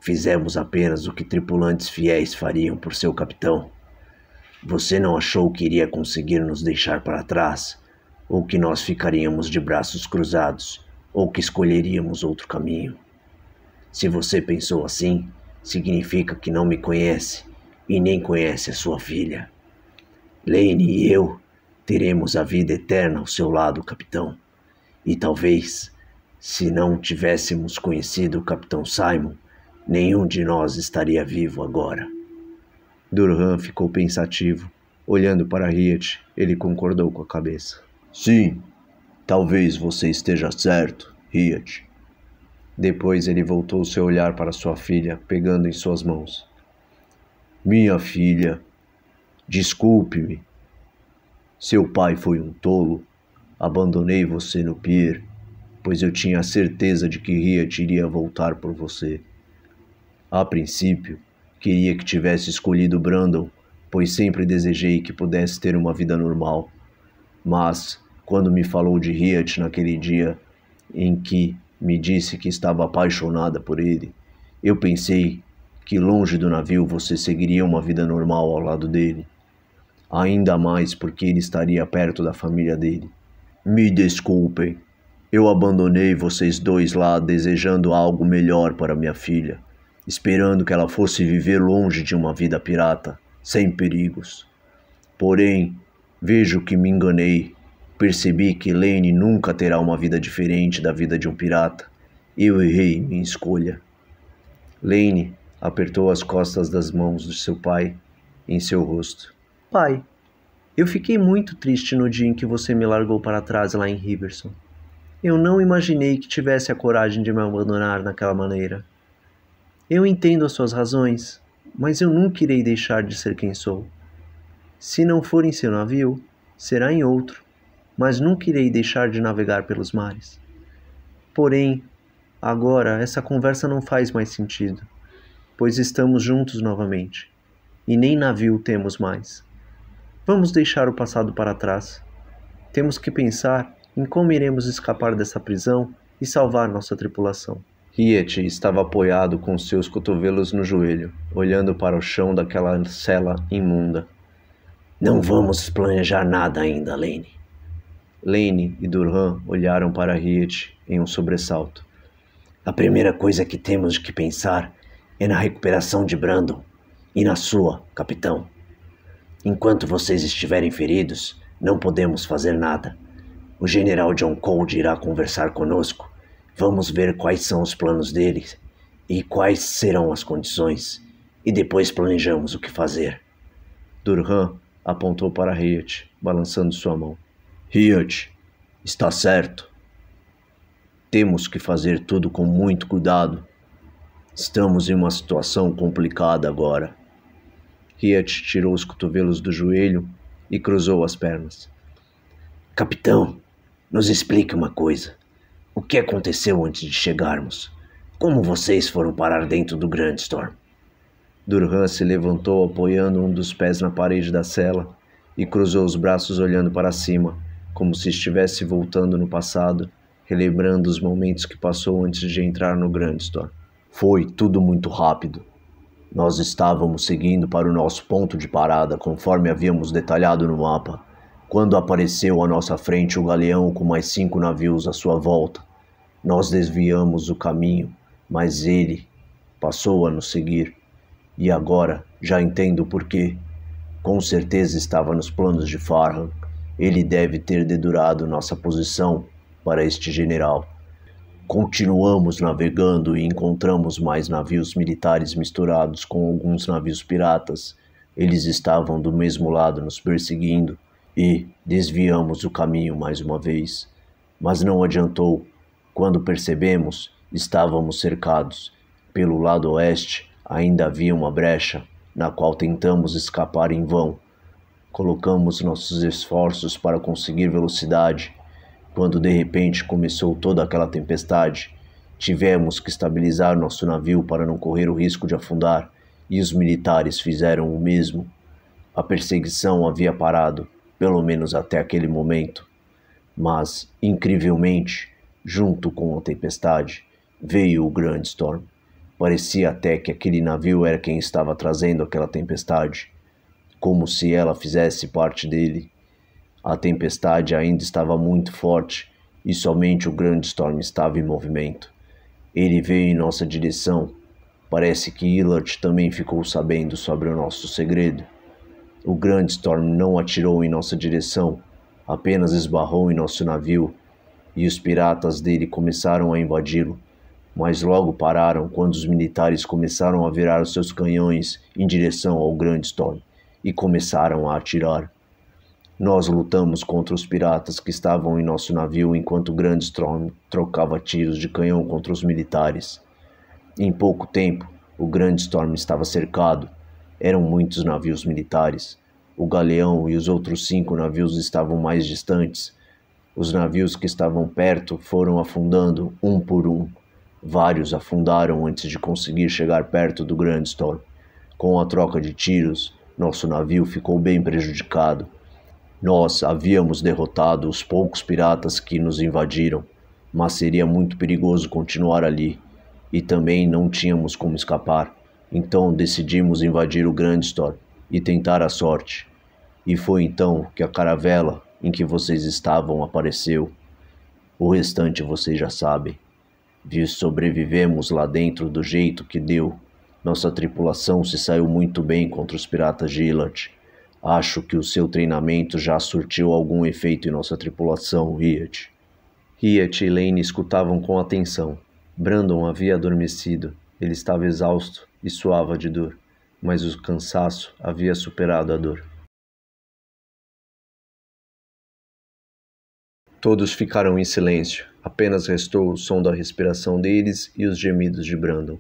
Fizemos apenas o que tripulantes fiéis fariam por seu capitão. Você não achou que iria conseguir nos deixar para trás, ou que nós ficaríamos de braços cruzados, ou que escolheríamos outro caminho. Se você pensou assim, significa que não me conhece e nem conhece a sua filha. Lane e eu teremos a vida eterna ao seu lado, capitão. E talvez, se não tivéssemos conhecido o capitão Simon, nenhum de nós estaria vivo agora. Durhan ficou pensativo. Olhando para Riet, ele concordou com a cabeça. Sim, talvez você esteja certo, Riet. Depois ele voltou seu olhar para sua filha, pegando em suas mãos. Minha filha, desculpe-me. Seu pai foi um tolo. Abandonei você no pier, pois eu tinha a certeza de que Riet iria voltar por você. A princípio, queria que tivesse escolhido Brandon, pois sempre desejei que pudesse ter uma vida normal. Mas, quando me falou de Riet naquele dia em que me disse que estava apaixonada por ele, eu pensei que longe do navio você seguiria uma vida normal ao lado dele. Ainda mais porque ele estaria perto da família dele. Me desculpem, eu abandonei vocês dois lá desejando algo melhor para minha filha, esperando que ela fosse viver longe de uma vida pirata, sem perigos. Porém, vejo que me enganei. Percebi que Lane nunca terá uma vida diferente da vida de um pirata. Eu errei minha escolha. Lane apertou as costas das mãos de seu pai em seu rosto. Pai, eu fiquei muito triste no dia em que você me largou para trás lá em Riverson. Eu não imaginei que tivesse a coragem de me abandonar naquela maneira. Eu entendo as suas razões, mas eu nunca irei deixar de ser quem sou. Se não for em seu navio, será em outro, mas nunca irei deixar de navegar pelos mares. Porém, agora essa conversa não faz mais sentido, pois estamos juntos novamente, e nem navio temos mais. Vamos deixar o passado para trás. Temos que pensar em como iremos escapar dessa prisão e salvar nossa tripulação. Riet estava apoiado com seus cotovelos no joelho, olhando para o chão daquela cela imunda. Não vamos planejar nada ainda, Lane. Lane e Durhan olharam para Riet em um sobressalto. A primeira coisa que temos que pensar é na recuperação de Brandon e na sua, capitão. Enquanto vocês estiverem feridos, não podemos fazer nada. O general John Cold irá conversar conosco. Vamos ver quais são os planos dele e quais serão as condições, e depois planejamos o que fazer. Durham apontou para Riet, balançando sua mão. Riet, está certo. Temos que fazer tudo com muito cuidado. Estamos em uma situação complicada agora. Riet tirou os cotovelos do joelho e cruzou as pernas. Capitão, nos explique uma coisa. O que aconteceu antes de chegarmos? Como vocês foram parar dentro do Grand Storm? Durham se levantou apoiando um dos pés na parede da cela e cruzou os braços olhando para cima, como se estivesse voltando no passado, relembrando os momentos que passou antes de entrar no Grand Storm. Foi tudo muito rápido. Nós estávamos seguindo para o nosso ponto de parada conforme havíamos detalhado no mapa, quando apareceu à nossa frente o galeão com mais 5 navios à sua volta. Nós desviamos o caminho, mas ele passou a nos seguir. E agora já entendo o porquê. Com certeza estava nos planos de Farhan. Ele deve ter dedurado nossa posição para este general. Continuamos navegando e encontramos mais navios militares misturados com alguns navios piratas. Eles estavam do mesmo lado nos perseguindo e desviamos o caminho mais uma vez. Mas não adiantou. Quando percebemos, estávamos cercados. Pelo lado oeste, ainda havia uma brecha, na qual tentamos escapar em vão. Colocamos nossos esforços para conseguir velocidade. Quando de repente começou toda aquela tempestade, tivemos que estabilizar nosso navio para não correr o risco de afundar, e os militares fizeram o mesmo. A perseguição havia parado, pelo menos até aquele momento. Mas, incrivelmente, junto com a tempestade, veio o Grand Storm. Parecia até que aquele navio era quem estava trazendo aquela tempestade, como se ela fizesse parte dele. A tempestade ainda estava muito forte e somente o Grand Storm estava em movimento. Ele veio em nossa direção. Parece que Illard também ficou sabendo sobre o nosso segredo. O Grand Storm não atirou em nossa direção, apenas esbarrou em nosso navio e os piratas dele começaram a invadi-lo. Mas logo pararam quando os militares começaram a virar os seus canhões em direção ao Grand Storm e começaram a atirar. Nós lutamos contra os piratas que estavam em nosso navio enquanto o Grand Storm trocava tiros de canhão contra os militares. Em pouco tempo, o Grand Storm estava cercado. Eram muitos navios militares. O galeão e os outros 5 navios estavam mais distantes. Os navios que estavam perto foram afundando um por um. Vários afundaram antes de conseguir chegar perto do Grand Storm. Com a troca de tiros, nosso navio ficou bem prejudicado. Nós havíamos derrotado os poucos piratas que nos invadiram, mas seria muito perigoso continuar ali, e também não tínhamos como escapar. Então decidimos invadir o Grand Storm e tentar a sorte. E foi então que a caravela em que vocês estavam apareceu. O restante vocês já sabem. Sobrevivemos lá dentro do jeito que deu. Nossa tripulação se saiu muito bem contra os piratas de Illard. Acho que o seu treinamento já surtiu algum efeito em nossa tripulação, Riet. Riet e Lane escutavam com atenção. Brandon havia adormecido. Ele estava exausto e suava de dor, mas o cansaço havia superado a dor. Todos ficaram em silêncio. Apenas restou o som da respiração deles e os gemidos de Brandon.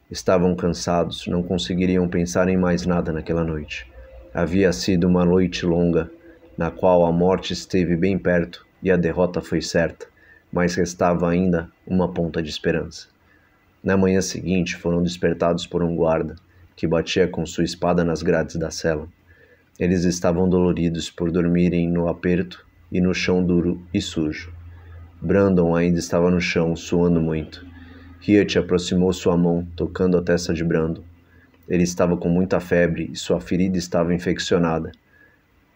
Estavam cansados, não conseguiriam pensar em mais nada naquela noite. Havia sido uma noite longa, na qual a morte esteve bem perto e a derrota foi certa, mas restava ainda uma ponta de esperança. Na manhã seguinte foram despertados por um guarda, que batia com sua espada nas grades da cela. Eles estavam doloridos por dormirem no aperto e no chão duro e sujo. Brandon ainda estava no chão, suando muito. Riet aproximou sua mão, tocando a testa de Brandon. Ele estava com muita febre e sua ferida estava infeccionada.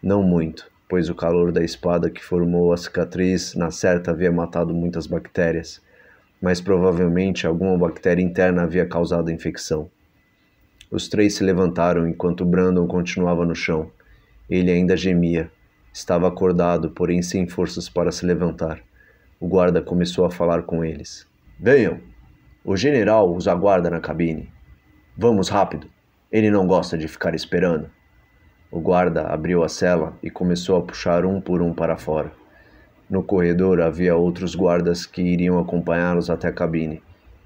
Não muito, pois o calor da espada que formou a cicatriz na certa havia matado muitas bactérias, mas provavelmente alguma bactéria interna havia causado a infecção. Os 3 se levantaram enquanto Brandon continuava no chão. Ele ainda gemia. Estava acordado, porém sem forças para se levantar. O guarda começou a falar com eles. Venham! O general os aguarda na cabine. Vamos rápido. Ele não gosta de ficar esperando. O guarda abriu a cela e começou a puxar um por um para fora. No corredor havia outros guardas que iriam acompanhá-los até a cabine.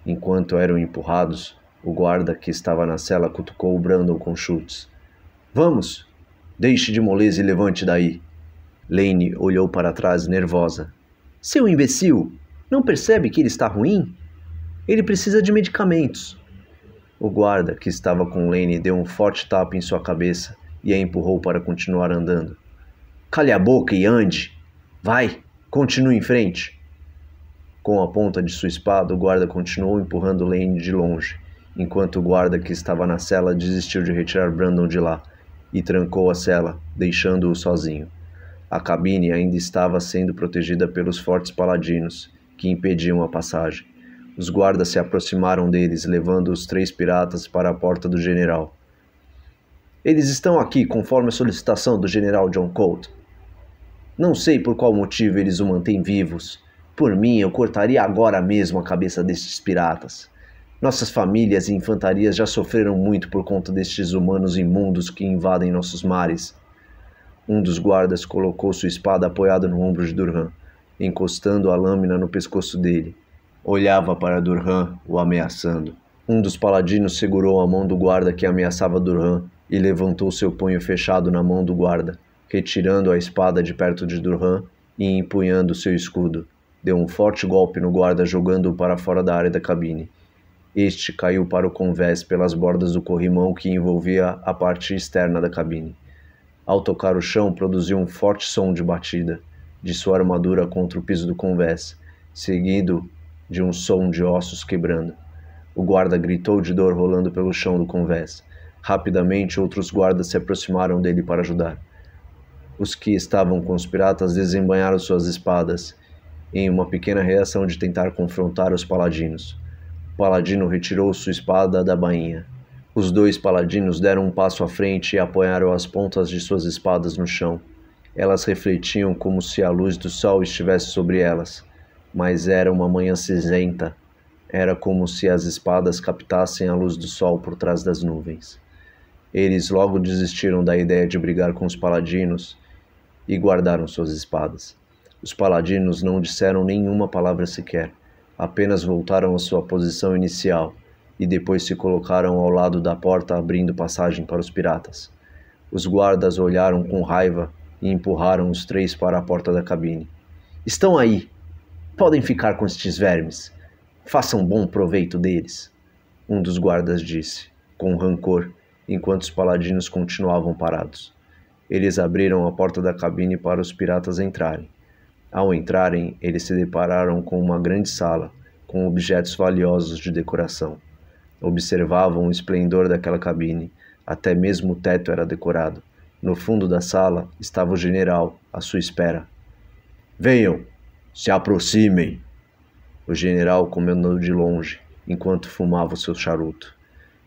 Enquanto eram empurrados, o guarda que estava na cela cutucou Brandon com chutes. Vamos! Deixe de moleza e levante daí. Lane olhou para trás nervosa. Seu imbecil! Não percebe que ele está ruim? Ele precisa de medicamentos. O guarda que estava com Lane deu um forte tapa em sua cabeça e a empurrou para continuar andando. Cale a boca e ande! Vai! Continue em frente! Com a ponta de sua espada, o guarda continuou empurrando Lane de longe, enquanto o guarda que estava na cela desistiu de retirar Brandon de lá e trancou a cela, deixando-o sozinho. A cabine ainda estava sendo protegida pelos fortes paladinos, que impediam a passagem. Os guardas se aproximaram deles, levando os 3 piratas para a porta do general. Eles estão aqui conforme a solicitação do general John Colt. Não sei por qual motivo eles o mantêm vivos. Por mim, eu cortaria agora mesmo a cabeça destes piratas. Nossas famílias e infantarias já sofreram muito por conta destes humanos imundos que invadem nossos mares. Um dos guardas colocou sua espada apoiada no ombro de Durham, encostando a lâmina no pescoço dele. Olhava para Durham, o ameaçando. Um dos paladinos segurou a mão do guarda que ameaçava Durham e levantou seu punho fechado na mão do guarda, retirando a espada de perto de Durham e empunhando seu escudo. Deu um forte golpe no guarda, jogando-o para fora da área da cabine. Este caiu para o convés pelas bordas do corrimão que envolvia a parte externa da cabine. Ao tocar o chão, produziu um forte som de batida de sua armadura contra o piso do convés, seguido de um som de ossos quebrando. O guarda gritou de dor rolando pelo chão do convés. Rapidamente, outros guardas se aproximaram dele para ajudar. Os que estavam com os piratas desembainharam suas espadas, em uma pequena reação de tentar confrontar os paladinos. O paladino retirou sua espada da bainha. Os 2 paladinos deram um passo à frente e apoiaram as pontas de suas espadas no chão. Elas refletiam como se a luz do sol estivesse sobre elas, mas era uma manhã cinzenta. Era como se as espadas captassem a luz do sol por trás das nuvens. Eles logo desistiram da ideia de brigar com os paladinos e guardaram suas espadas. Os paladinos não disseram nenhuma palavra sequer, apenas voltaram à sua posição inicial e depois se colocaram ao lado da porta, abrindo passagem para os piratas. Os guardas olharam com raiva e empurraram os 3 para a porta da cabine. Estão aí! Podem ficar com estes vermes. Façam bom proveito deles, um dos guardas disse, com rancor, enquanto os paladinos continuavam parados. Eles abriram a porta da cabine para os piratas entrarem. Ao entrarem, eles se depararam com uma grande sala, com objetos valiosos de decoração. Observavam o esplendor daquela cabine, até mesmo o teto era decorado. No fundo da sala estava o general, à sua espera. Venham, se aproximem! O general comandou de longe, enquanto fumava o seu charuto.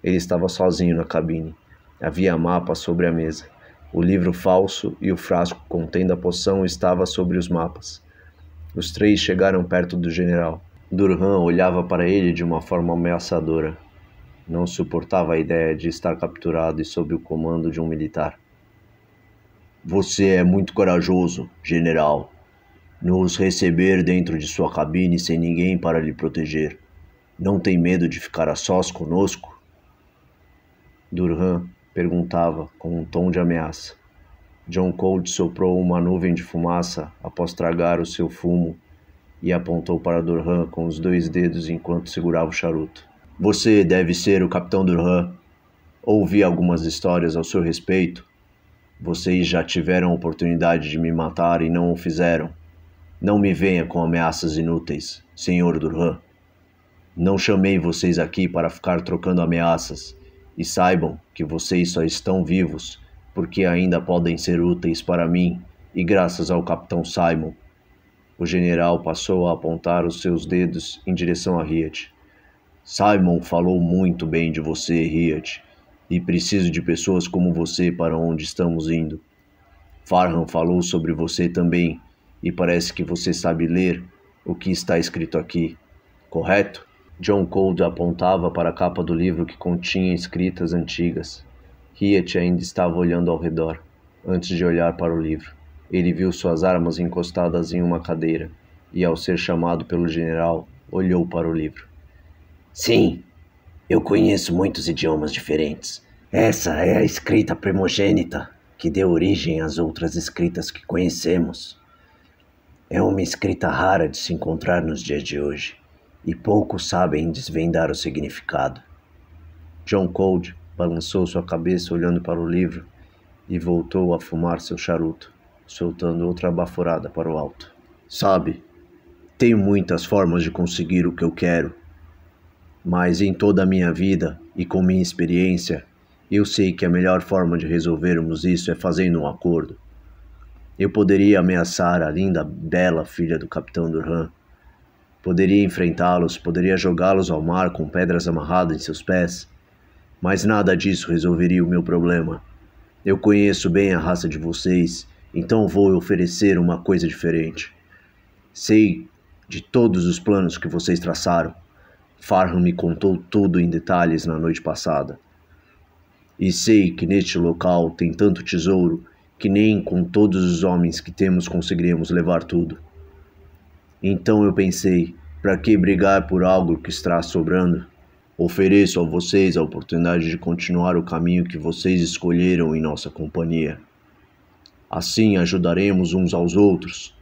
Ele estava sozinho na cabine. Havia mapas sobre a mesa. O livro falso e o frasco contendo a poção estavam sobre os mapas. Os 3 chegaram perto do general. Durham olhava para ele de uma forma ameaçadora. Não suportava a ideia de estar capturado e sob o comando de um militar. Você é muito corajoso, general. Nos receber dentro de sua cabine sem ninguém para lhe proteger. Não tem medo de ficar a sós conosco? Durham perguntava com um tom de ameaça. John Colt soprou uma nuvem de fumaça após tragar o seu fumo e apontou para Durham com os 2 dedos enquanto segurava o charuto. Você deve ser o Capitão Durham. Ouvi algumas histórias ao seu respeito. Vocês já tiveram a oportunidade de me matar e não o fizeram. Não me venha com ameaças inúteis, Sr. Durham. Não chamei vocês aqui para ficar trocando ameaças. E saibam que vocês só estão vivos porque ainda podem ser úteis para mim e graças ao Capitão Simon. O general passou a apontar os seus dedos em direção a Riet. Simon falou muito bem de você, Riet, e preciso de pessoas como você para onde estamos indo. Farhan falou sobre você também e parece que você sabe ler o que está escrito aqui, correto? John Colt apontava para a capa do livro que continha escritas antigas. Riet ainda estava olhando ao redor, antes de olhar para o livro. Ele viu suas armas encostadas em uma cadeira, e ao ser chamado pelo general, olhou para o livro. Sim, eu conheço muitos idiomas diferentes. Essa é a escrita primogênita que deu origem às outras escritas que conhecemos. É uma escrita rara de se encontrar nos dias de hoje, e poucos sabem desvendar o significado. John Cold balançou sua cabeça olhando para o livro e voltou a fumar seu charuto, soltando outra baforada para o alto. Sabe, tenho muitas formas de conseguir o que eu quero, mas em toda a minha vida e com minha experiência, eu sei que a melhor forma de resolvermos isso é fazendo um acordo. Eu poderia ameaçar a linda, bela filha do Capitão Durham. Poderia enfrentá-los, poderia jogá-los ao mar com pedras amarradas em seus pés, mas nada disso resolveria o meu problema. Eu conheço bem a raça de vocês, então vou oferecer uma coisa diferente. Sei de todos os planos que vocês traçaram. Farham me contou tudo em detalhes na noite passada. E sei que neste local tem tanto tesouro que nem com todos os homens que temos conseguiremos levar tudo. Então eu pensei, para que brigar por algo que está sobrando? Ofereço a vocês a oportunidade de continuar o caminho que vocês escolheram em nossa companhia. Assim ajudaremos uns aos outros,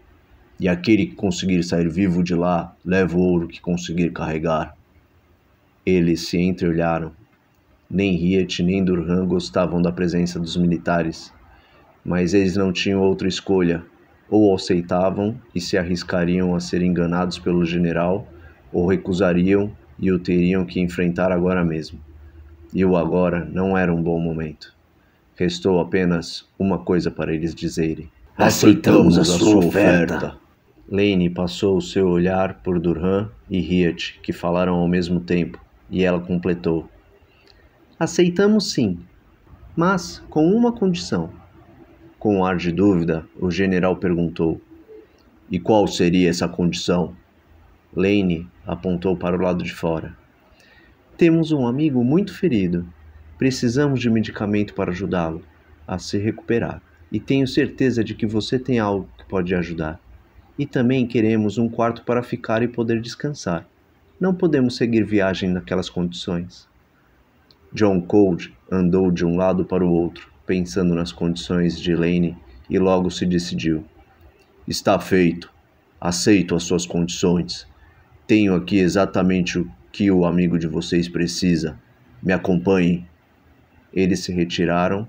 e aquele que conseguir sair vivo de lá, leva o ouro que conseguir carregar. Eles se entreolharam. Nem Riet nem Durham gostavam da presença dos militares, mas eles não tinham outra escolha. Ou aceitavam e se arriscariam a ser enganados pelo general, ou recusariam e o teriam que enfrentar agora mesmo. E o agora não era um bom momento. Restou apenas uma coisa para eles dizerem. Aceitamos a sua oferta. Lane passou o seu olhar por Durham e Riet, que falaram ao mesmo tempo, e ela completou. Aceitamos sim, mas com uma condição. Com um ar de dúvida, o general perguntou. E qual seria essa condição? Lane apontou para o lado de fora. Temos um amigo muito ferido. Precisamos de medicamento para ajudá-lo a se recuperar. E tenho certeza de que você tem algo que pode ajudar. E também queremos um quarto para ficar e poder descansar. Não podemos seguir viagem naquelas condições. John Cold andou de um lado para o outro, pensando nas condições de Lane, e logo se decidiu. Está feito. Aceito as suas condições. Tenho aqui exatamente o que o amigo de vocês precisa. Me acompanhem. Eles se retiraram.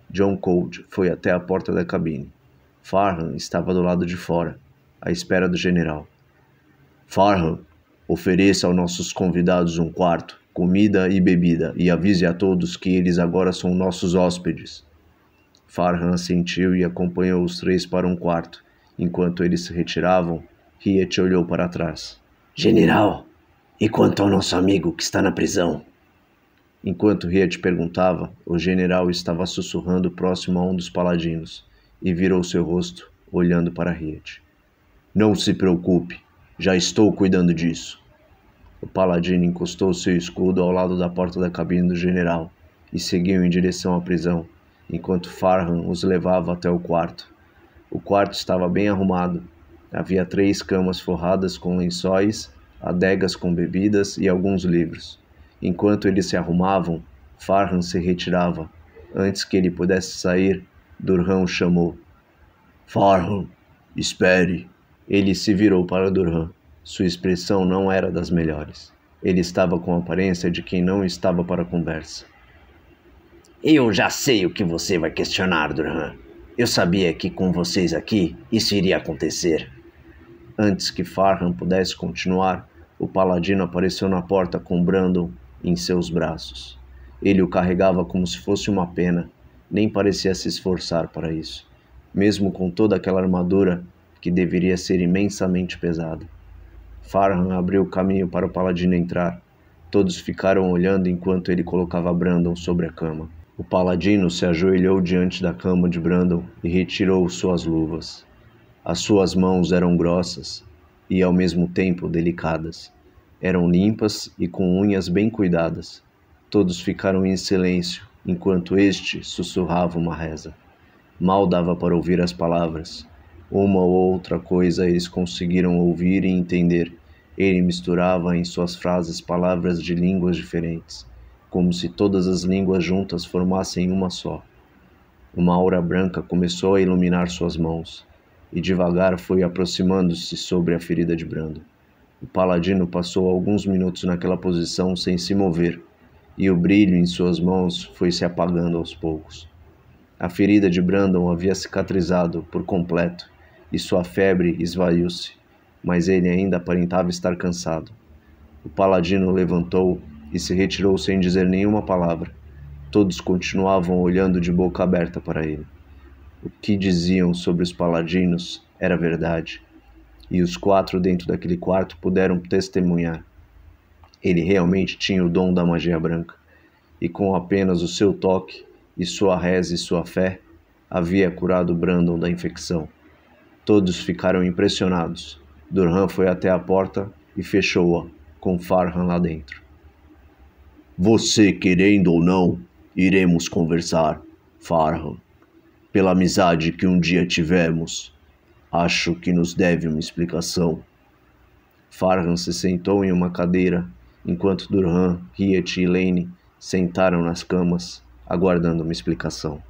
John Cold foi até a porta da cabine. Farham estava do lado de fora, à espera do general. Farham, ofereça aos nossos convidados um quarto, comida e bebida, e avise a todos que eles agora são nossos hóspedes. Farham assentiu e acompanhou os três para um quarto. Enquanto eles se retiravam, Riet olhou para trás. General, e quanto ao nosso amigo que está na prisão? Enquanto Riet perguntava, o general estava sussurrando próximo a um dos paladinos, e virou seu rosto, olhando para Riet. Não se preocupe, já estou cuidando disso. O paladino encostou seu escudo ao lado da porta da cabine do general e seguiu em direção à prisão, enquanto Farham os levava até o quarto. O quarto estava bem arrumado. Havia 3 camas forradas com lençóis, adegas com bebidas e alguns livros. Enquanto eles se arrumavam, Farham se retirava. Antes que ele pudesse sair, Durham o chamou. Farham, espere. Ele se virou para Durham. Sua expressão não era das melhores. Ele estava com a aparência de quem não estava para a conversa. Eu já sei o que você vai questionar, Durham. Eu sabia que com vocês aqui isso iria acontecer. Antes que Farham pudesse continuar, o paladino apareceu na porta com Brandon em seus braços. Ele o carregava como se fosse uma pena, nem parecia se esforçar para isso, mesmo com toda aquela armadura que deveria ser imensamente pesada. Farham abriu o caminho para o paladino entrar. Todos ficaram olhando enquanto ele colocava Brandon sobre a cama. O paladino se ajoelhou diante da cama de Brandon e retirou suas luvas. As suas mãos eram grossas e, ao mesmo tempo, delicadas. Eram limpas e com unhas bem cuidadas. Todos ficaram em silêncio enquanto este sussurrava uma reza. Mal dava para ouvir as palavras. Uma ou outra coisa eles conseguiram ouvir e entender. Ele misturava em suas frases palavras de línguas diferentes, como se todas as línguas juntas formassem uma só. Uma aura branca começou a iluminar suas mãos, e devagar foi aproximando-se sobre a ferida de Brandon. O paladino passou alguns minutos naquela posição sem se mover, e o brilho em suas mãos foi se apagando aos poucos. A ferida de Brandon havia cicatrizado por completo, e sua febre esvaiu-se, mas ele ainda aparentava estar cansado. O paladino levantou e se retirou sem dizer nenhuma palavra. Todos continuavam olhando de boca aberta para ele. O que diziam sobre os paladinos era verdade, e os 4 dentro daquele quarto puderam testemunhar. Ele realmente tinha o dom da magia branca, e com apenas o seu toque, e sua reza e sua fé, havia curado Brandon da infecção. Todos ficaram impressionados. Durham foi até a porta e fechou-a, com Farhan lá dentro. Você querendo ou não, iremos conversar, Farhan. Pela amizade que um dia tivemos, acho que nos deve uma explicação. Farhan se sentou em uma cadeira, enquanto Durham, Riet e Lane sentaram nas camas, aguardando uma explicação.